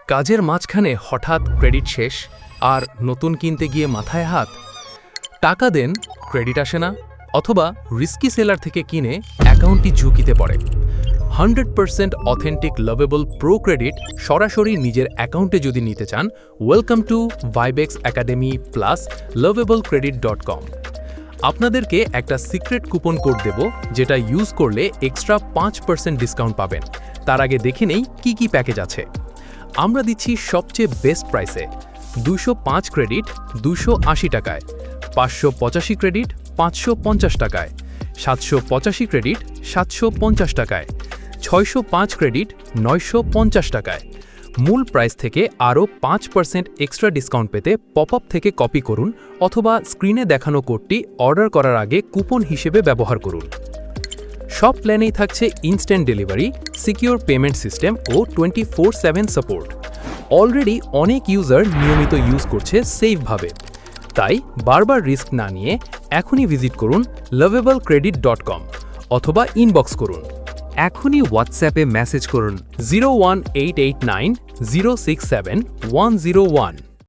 কাজের মাঝখানে হঠাৎ ক্রেডিট শেষ আর নতুন কিনতে গিয়ে মাথায় হাত। টাকা দেন, ক্রেডিট আসে না, অথবা রিস্কি সেলার থেকে কিনে অ্যাকাউন্টটি ঝুঁকিতে পড়ে। 100% অথেন্টিক লাভেবল প্রো ক্রেডিট সরাসরি নিজের অ্যাকাউন্টে যদি নিতে চান, welcome to Vibex academy plus lovablecredit.com। আপনাদেরকে একটা সিক্রেট কুপন কোড দেব, যেটা ইউজ করলে এক্সট্রা 5% ডিসকাউন্ট পাবেন। তার আগে দেখে নেই কি কি প্যাকেজ আছে। আমরা দিচ্ছি সবচেয়ে বেস্ট প্রাইসে 205 ক্রেডিট 280 টাকায়, 585 ক্রেডিট 550 টাকায়, 785 ক্রেডিট 750 টাকায়, 605 ক্রেডিট 950 টাকায়। মূল প্রাইস থেকে আরও 5% এক্সট্রা ডিসকাউন্ট পেতে পপ আপ থেকে কপি করুন অথবা স্ক্রিনে দেখানো কোডটি অর্ডার করার আগে কুপন হিসেবে ব্যবহার করুন। সব প্ল্যানেই থাকছে instant delivery, secure payment system ও 24/7 সাপোর্ট। অলরেডি অনেক ইউজার নিয়মিত ইউজ করছে সেফভাবে, তাই বারবার রিস্ক না নিয়ে এখনই ভিজিট করুন lovablecredit.com অথবা ইনবক্স করুন। এখনই হোয়াটসঅ্যাপে মেসেজ করুন 01889 067 101।